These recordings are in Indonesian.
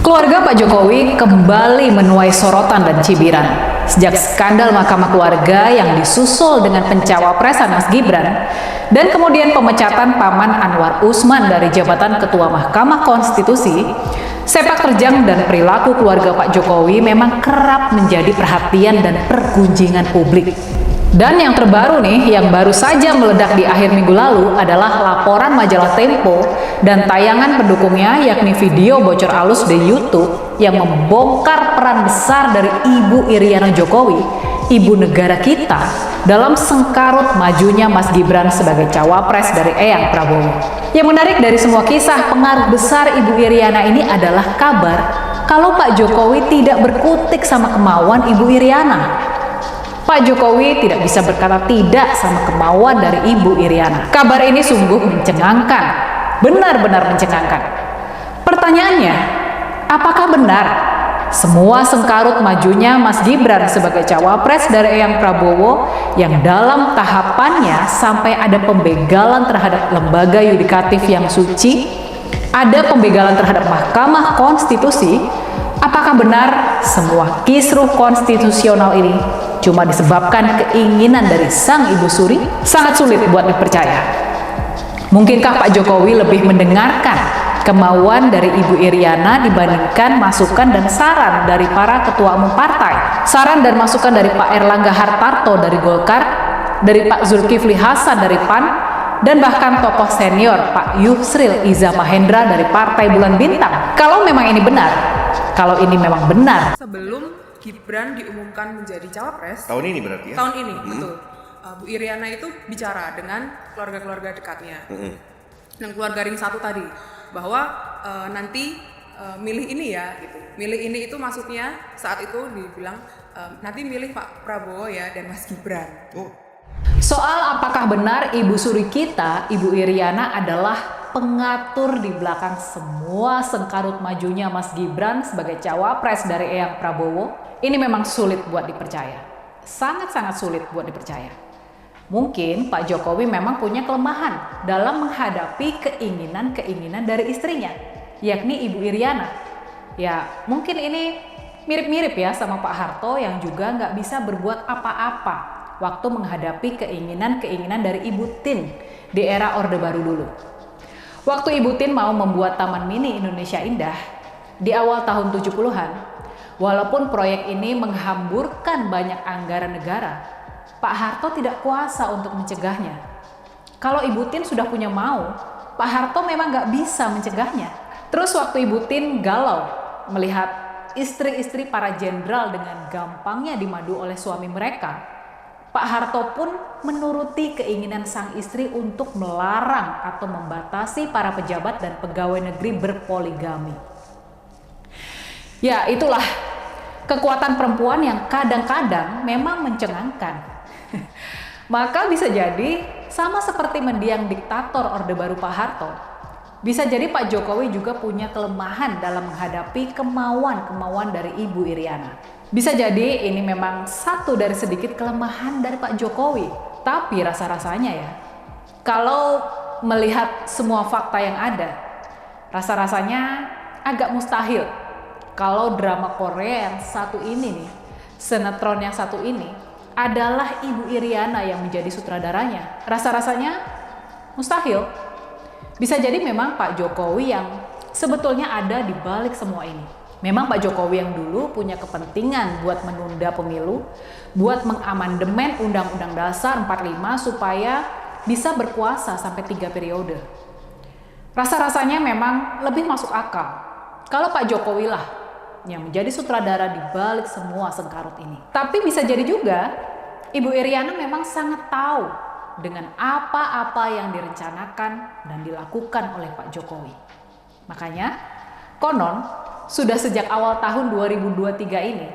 Keluarga Pak Jokowi kembali menuai sorotan dan cibiran. Sejak skandal Mahkamah Keluarga yang disusul dengan pencawapresan Mas Gibran, dan kemudian pemecatan Paman Anwar Usman dari jabatan Ketua Mahkamah Konstitusi, sepak terjang dan perilaku keluarga Pak Jokowi memang kerap menjadi perhatian dan pergunjingan publik. Dan yang terbaru nih, yang baru saja meledak di akhir minggu lalu adalah laporan majalah Tempo dan tayangan pendukungnya, yakni video bocor alus di YouTube yang membongkar peran besar dari Ibu Iriana Jokowi, ibu negara kita, dalam sengkarut majunya Mas Gibran sebagai cawapres dari Eyang Prabowo. Yang menarik dari semua kisah pengaruh besar Ibu Iriana ini adalah kabar kalau Pak Jokowi tidak berkutik sama kemauan Ibu Iriana. Pak Jokowi tidak bisa berkata tidak sama kemauan dari Ibu Iriana. Kabar ini sungguh mencengangkan, benar-benar mencengangkan. Pertanyaannya, apakah benar semua sengkarut majunya Mas Gibran sebagai cawapres dari Eyang Prabowo yang dalam tahapannya sampai ada pembegalan terhadap lembaga yudikatif yang suci, ada pembegalan terhadap Mahkamah Konstitusi? Apakah benar semua kisruh konstitusional ini cuma disebabkan keinginan dari sang Ibu Suri? Sangat sulit buat dipercaya. Mungkinkah Pak Jokowi lebih mendengarkan kemauan dari Ibu Iriana dibandingkan masukan dan saran dari para ketua umum partai? Saran dan masukan dari Pak Erlangga Hartarto dari Golkar, dari Pak Zulkifli Hasan dari PAN, dan bahkan tokoh senior Pak Yusril Iza Mahendra dari Partai Bulan Bintang. Kalau memang ini benar, kalau ini memang benar, sebelum Gibran diumumkan menjadi cawapres tahun ini berarti ya? Tahun ini, betul. Bu Iriana itu bicara dengan keluarga-keluarga dekatnya. Dan keluarga ring satu tadi, bahwa nanti milih ini ya, gitu. Milih ini itu maksudnya saat itu dibilang nanti milih Pak Prabowo ya dan Mas Gibran. Soal apakah benar Ibu Suri kita, Ibu Iriana adalah pengatur di belakang semua sengkarut majunya Mas Gibran sebagai cawapres dari Eyang Prabowo, ini memang sulit buat dipercaya. Sangat-sangat sulit buat dipercaya. Mungkin Pak Jokowi memang punya kelemahan dalam menghadapi keinginan-keinginan dari istrinya, yakni Ibu Iriana. Ya, mungkin ini mirip-mirip ya sama Pak Harto yang juga nggak bisa berbuat apa-apa waktu menghadapi keinginan-keinginan dari Ibu Tin di era Orde Baru dulu. Waktu Ibu Tin mau membuat Taman Mini Indonesia Indah di awal tahun 70-an, walaupun proyek ini menghamburkan banyak anggaran negara, Pak Harto tidak kuasa untuk mencegahnya. Kalau Ibu Tin sudah punya mau, Pak Harto memang nggak bisa mencegahnya. Terus waktu Ibu Tin galau melihat istri-istri para jenderal dengan gampangnya dimadu oleh suami mereka, Pak Harto pun menuruti keinginan sang istri untuk melarang atau membatasi para pejabat dan pegawai negeri berpoligami. Ya, itulah kekuatan perempuan yang kadang-kadang memang mencengangkan. Maka bisa jadi sama seperti mendiang diktator Orde Baru Pak Harto, bisa jadi Pak Jokowi juga punya kelemahan dalam menghadapi kemauan-kemauan dari Ibu Iriana. Bisa jadi ini memang satu dari sedikit kelemahan dari Pak Jokowi. Tapi rasa-rasanya ya, kalau melihat semua fakta yang ada, rasa-rasanya agak mustahil kalau drama Korea yang satu ini nih, sinetron yang satu ini, adalah Ibu Iriana yang menjadi sutradaranya. Rasa-rasanya mustahil. Bisa jadi memang Pak Jokowi yang sebetulnya ada di balik semua ini. Memang Pak Jokowi yang dulu punya kepentingan buat menunda pemilu, buat mengamandemen Undang-Undang Dasar 45 supaya bisa berkuasa sampai 3 periode. Rasa-rasanya memang lebih masuk akal kalau Pak Jokowi lah yang menjadi sutradara di balik semua sengkarut ini. Tapi bisa jadi juga Ibu Iriana memang sangat tahu dengan apa-apa yang direncanakan dan dilakukan oleh Pak Jokowi. Makanya, konon sudah sejak awal tahun 2023 ini,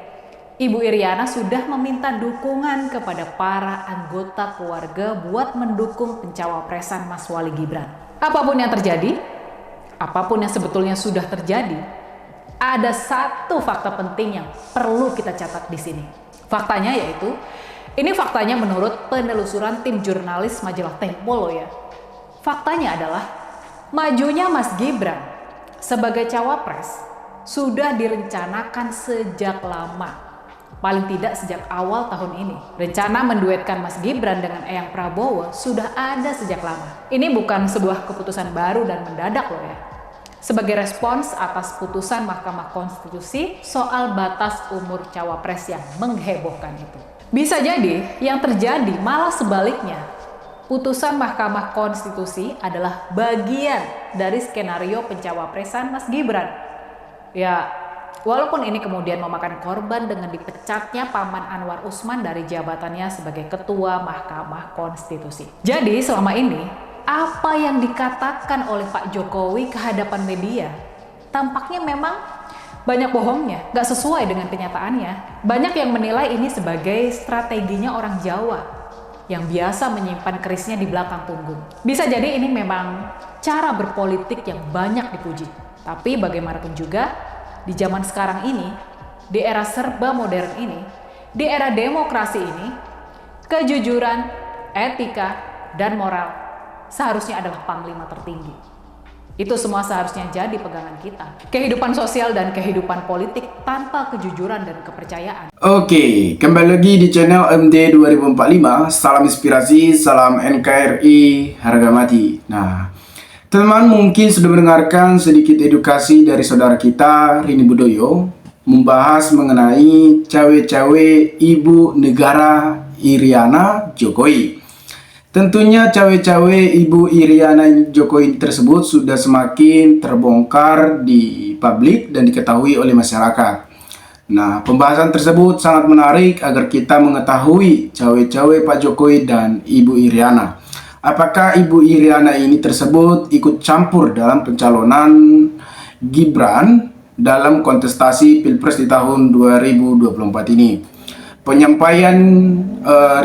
Ibu Iriana sudah meminta dukungan kepada para anggota keluarga buat mendukung pencawapresan Mas Wali Gibran. Apapun yang terjadi, apapun yang sebetulnya sudah terjadi, ada satu fakta penting yang perlu kita catat di sini. Faktanya yaitu, ini faktanya menurut penelusuran tim jurnalis majalah Tempo loh ya. Faktanya adalah majunya Mas Gibran sebagai cawapres sudah direncanakan sejak lama. Paling tidak sejak awal tahun ini. Rencana menduetkan Mas Gibran dengan Eyang Prabowo sudah ada sejak lama. Ini bukan sebuah keputusan baru dan mendadak loh ya. Sebagai respons atas putusan Mahkamah Konstitusi soal batas umur cawapres yang menghebohkan itu. Bisa jadi yang terjadi malah sebaliknya. Putusan Mahkamah Konstitusi adalah bagian dari skenario pencawapresan Mas Gibran. Ya, walaupun ini kemudian memakan korban dengan dipecatnya Paman Anwar Usman dari jabatannya sebagai Ketua Mahkamah Konstitusi. Jadi selama ini apa yang dikatakan oleh Pak Jokowi ke hadapan media tampaknya memang banyak bohongnya, gak sesuai dengan kenyataannya. Banyak yang menilai ini sebagai strateginya orang Jawa yang biasa menyimpan kerisnya di belakang punggung. Bisa jadi ini memang cara berpolitik yang banyak dipuji. Tapi bagaimanapun juga, di zaman sekarang ini, di era serba modern ini, di era demokrasi ini, kejujuran, etika, dan moral seharusnya adalah panglima tertinggi. Itu semua seharusnya jadi pegangan kita. Kehidupan sosial dan kehidupan politik tanpa kejujuran dan kepercayaan. Oke, kembali lagi di channel MD 2045. Salam inspirasi, salam NKRI, harga mati. Nah, teman-teman mungkin sudah mendengarkan sedikit edukasi dari saudara kita, Rini Budoyo, membahas mengenai cawe-cawe ibu negara Iriana Jokowi. Tentunya cawe-cawe Ibu Iriana Jokowi tersebut sudah semakin terbongkar di publik dan diketahui oleh masyarakat. Nah, pembahasan tersebut sangat menarik agar kita mengetahui cawe-cawe Pak Jokowi dan Ibu Iriana. Apakah Ibu Iriana ini tersebut ikut campur dalam pencalonan Gibran dalam kontestasi Pilpres di tahun 2024 ini? Penyampaian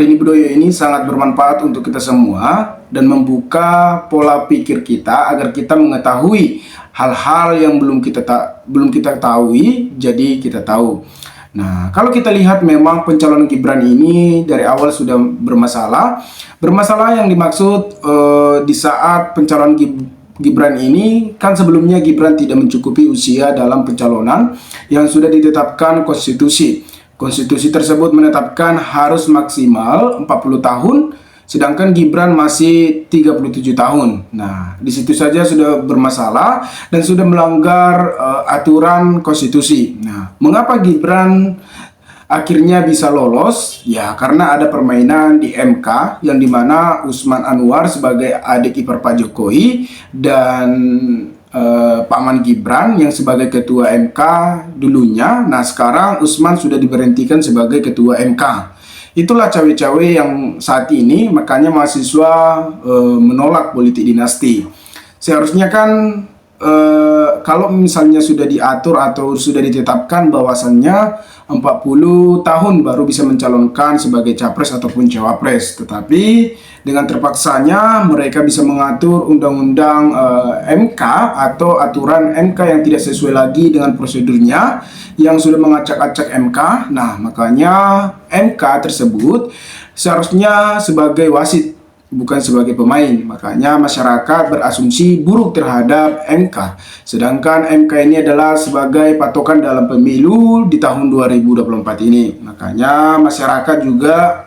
Rini Budoyo ini sangat bermanfaat untuk kita semua dan membuka pola pikir kita agar kita mengetahui hal-hal yang belum kita ketahui, jadi kita tahu. Nah, kalau kita lihat memang pencalonan Gibran ini dari awal sudah bermasalah. Bermasalah yang dimaksud di saat pencalonan Gibran ini kan sebelumnya Gibran tidak mencukupi usia dalam pencalonan yang sudah ditetapkan konstitusi. Konstitusi tersebut menetapkan harus maksimal 40 tahun, sedangkan Gibran masih 37 tahun. Nah, di situ saja sudah bermasalah dan sudah melanggar aturan konstitusi. Nah, mengapa Gibran akhirnya bisa lolos? Ya, karena ada permainan di MK yang dimana Usman Anwar sebagai adik ipar Pak Jokowi dan Paman Gibran yang sebagai ketua MK dulunya. Nah, sekarang Usman sudah diberhentikan sebagai ketua MK. Itulah cawe-cawe yang saat ini makanya mahasiswa menolak politik dinasti. Seharusnya kan kalau misalnya sudah diatur atau sudah ditetapkan bahwasannya 40 tahun baru bisa mencalonkan sebagai capres ataupun cawapres, tetapi dengan terpaksanya mereka bisa mengatur undang-undang MK atau aturan MK yang tidak sesuai lagi dengan prosedurnya yang sudah mengacak-acak MK. Nah, makanya MK tersebut seharusnya sebagai wasit, bukan sebagai pemain. Makanya masyarakat berasumsi buruk terhadap MK. Sedangkan MK ini adalah sebagai patokan dalam pemilu di tahun 2024 ini. Makanya masyarakat juga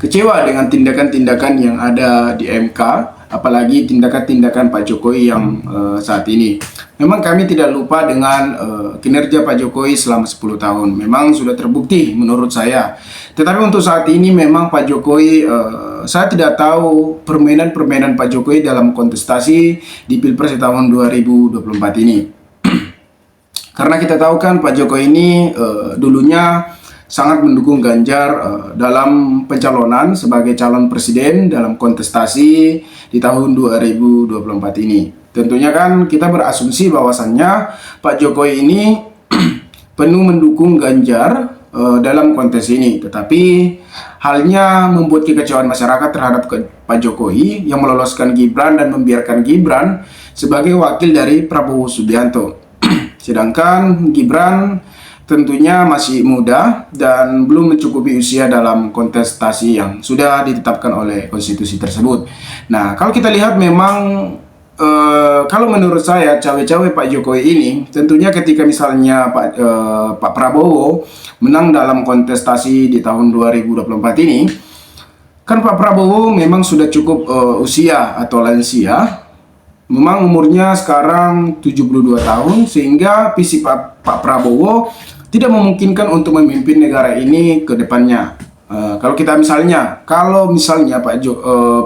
kecewa dengan tindakan-tindakan yang ada di MK, apalagi tindakan-tindakan Pak Jokowi yang saat ini. Memang kami tidak lupa dengan kinerja Pak Jokowi selama 10 tahun. Memang sudah terbukti menurut saya. Tetapi untuk saat ini memang Pak Jokowi, saya tidak tahu permainan-permainan Pak Jokowi dalam kontestasi di Pilpres di tahun 2024 ini. Karena kita tahu kan Pak Jokowi ini dulunya sangat mendukung Ganjar dalam pencalonan sebagai calon presiden dalam kontestasi di tahun 2024 ini. Tentunya kan kita berasumsi bahwasannya Pak Jokowi ini penuh mendukung Ganjar dalam kontes ini. Tetapi halnya membuat kekecewaan masyarakat terhadap Pak Jokowi yang meloloskan Gibran dan membiarkan Gibran sebagai wakil dari Prabowo Subianto. Sedangkan Gibran tentunya masih muda dan belum mencukupi usia dalam kontestasi yang sudah ditetapkan oleh konstitusi tersebut. Nah, kalau kita lihat memang kalau menurut saya cawe-cawe Pak Jokowi ini tentunya ketika misalnya Pak Prabowo menang dalam kontestasi di tahun 2024 ini, kan Pak Prabowo memang sudah cukup usia atau lansia. Memang umurnya sekarang 72 tahun sehingga visi Pak Prabowo tidak memungkinkan untuk memimpin negara ini ke depannya. Kalau misalnya Pak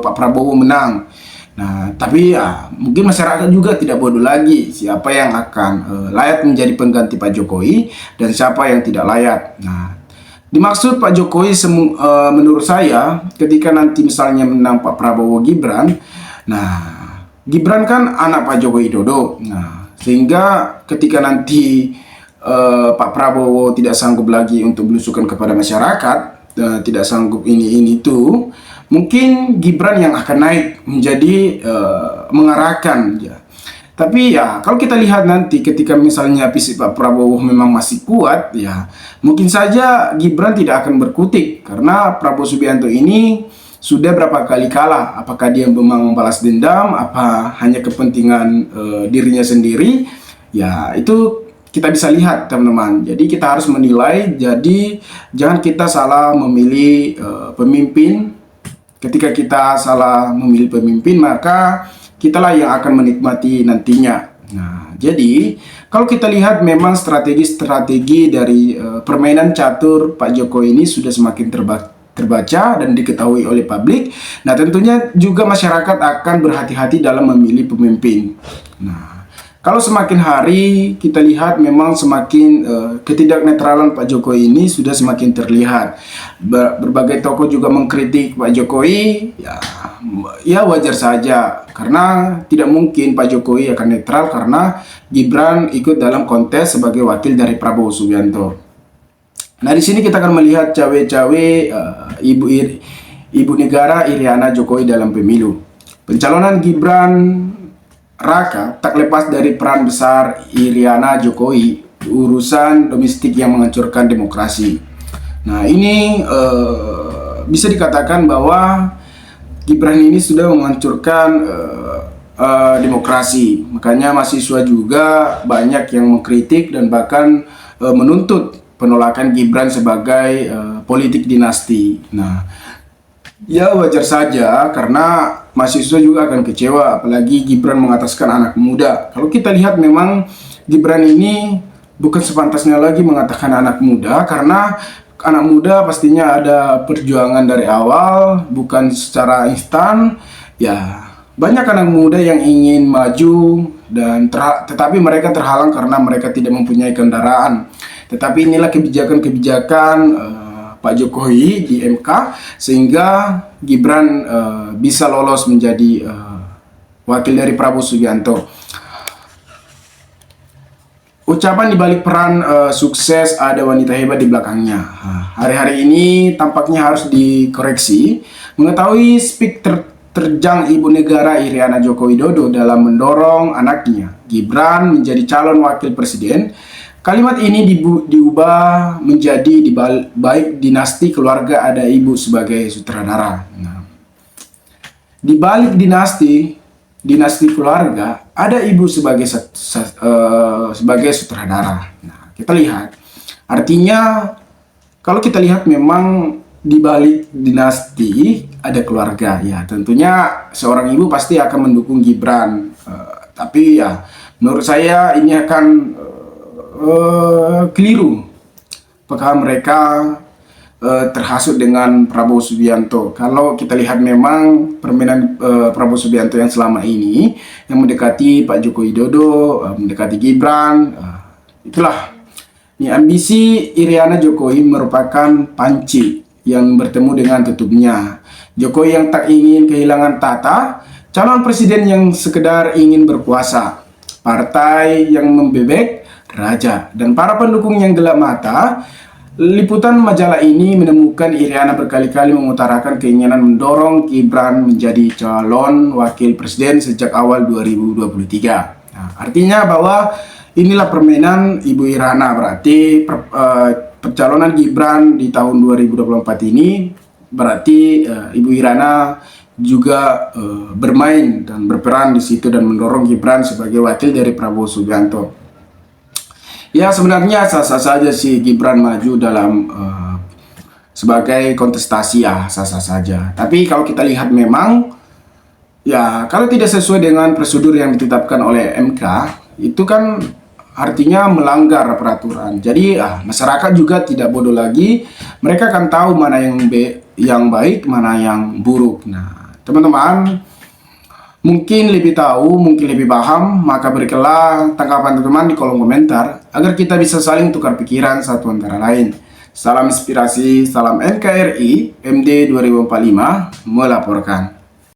Prabowo menang, nah tapi ya mungkin masyarakat juga tidak bodoh lagi siapa yang akan layak menjadi pengganti Pak Jokowi dan siapa yang tidak layak. Nah, dimaksud Pak Jokowi menurut saya ketika nanti misalnya menang Pak Prabowo Gibran, nah Gibran kan anak Pak Joko Widodo. Nah, sehingga ketika nanti Pak Prabowo tidak sanggup lagi untuk belusukan kepada masyarakat, tidak sanggup ini itu, mungkin Gibran yang akan naik menjadi mengarahkan ya. Tapi ya kalau kita lihat nanti ketika misalnya visi Pak Prabowo memang masih kuat ya, mungkin saja Gibran tidak akan berkutik karena Prabowo Subianto ini sudah berapa kali kalah. Apakah dia memang membalas dendam, apa hanya kepentingan dirinya sendiri, ya itu kita bisa lihat teman-teman. Jadi kita harus menilai, jadi jangan kita salah memilih pemimpin. Ketika kita salah memilih pemimpin, maka kitalah yang akan menikmati nantinya. Nah, jadi kalau kita lihat memang strategi-strategi dari permainan catur Pak Jokowi ini sudah semakin terbaca dan diketahui oleh publik. Nah, tentunya juga masyarakat akan berhati-hati dalam memilih pemimpin. Nah, kalau semakin hari kita lihat memang semakin ketidaknetralan Pak Jokowi ini sudah semakin terlihat. Berbagai tokoh juga mengkritik Pak Jokowi, ya wajar saja karena tidak mungkin Pak Jokowi akan netral karena Gibran ikut dalam kontes sebagai wakil dari Prabowo Subianto. Nah, di sini kita akan melihat cawe-cawe ibu negara Iriana Jokowi dalam pemilu. Pencalonan Gibran Raka tak lepas dari peran besar Iriana Jokowi urusan domestik yang menghancurkan demokrasi. Nah, ini bisa dikatakan bahwa Gibran ini sudah menghancurkan demokrasi. Makanya mahasiswa juga banyak yang mengkritik dan bahkan menuntut penolakan Gibran sebagai politik dinasti. Nah, ya wajar saja karena mahasiswa juga akan kecewa, apalagi Gibran mengataskan anak muda. Kalau kita lihat memang Gibran ini bukan sepantasnya lagi mengatakan anak muda karena anak muda pastinya ada perjuangan dari awal, bukan secara instan. Ya, banyak anak muda yang ingin maju dan tetapi mereka terhalang karena mereka tidak mempunyai kendaraan. Tetapi inilah kebijakan-kebijakan Pak Jokowi di MK sehingga Gibran bisa lolos menjadi wakil dari Prabowo Subianto. Ucapan dibalik peran sukses ada wanita hebat di belakangnya. Hari-hari ini tampaknya harus dikoreksi. Mengetahui speak terjang ibu negara Iriana Joko Widodo dalam mendorong anaknya Gibran menjadi calon wakil presiden. Kalimat ini diubah menjadi di balik dinasti keluarga ada ibu sebagai sutradara. Nah, di balik dinasti keluarga ada ibu sebagai sutradara. Nah, kita lihat. Artinya kalau kita lihat memang di balik dinasti ada keluarga. Ya, tentunya seorang ibu pasti akan mendukung Gibran. Tapi ya menurut saya ini akan keliru. Apakah mereka terhasut dengan Prabowo Subianto? Kalau kita lihat memang permainan Prabowo Subianto yang selama ini yang mendekati Pak Joko Widodo, mendekati Gibran, itulah. Ini ambisi Iriana Jokowi merupakan panci yang bertemu dengan tutupnya. Jokowi yang tak ingin kehilangan tahta, calon presiden yang sekedar ingin berkuasa, partai yang membebek raja, dan para pendukung yang gelap mata. Liputan majalah ini menemukan Iriana berkali-kali mengutarakan keinginan mendorong Gibran menjadi calon wakil presiden sejak awal 2023. Nah, artinya bahwa inilah permainan Ibu Iriana, berarti percalonan Gibran di tahun 2024 ini berarti Ibu Iriana juga bermain dan berperan di situ dan mendorong Gibran sebagai wakil dari Prabowo Subianto. Ya sebenarnya sah-sah saja sih Gibran maju dalam sebagai kontestasi, ya sah-sah saja. Tapi kalau kita lihat memang ya kalau tidak sesuai dengan prosedur yang ditetapkan oleh MK, itu kan artinya melanggar peraturan. Jadi masyarakat juga tidak bodoh lagi. Mereka akan tahu mana yang baik, mana yang buruk. Nah, teman-teman mungkin lebih tahu, mungkin lebih paham, maka berikanlah tanggapan teman-teman di kolom komentar agar kita bisa saling tukar pikiran satu antara lain. Salam inspirasi, salam NKRI, MD 2045 melaporkan.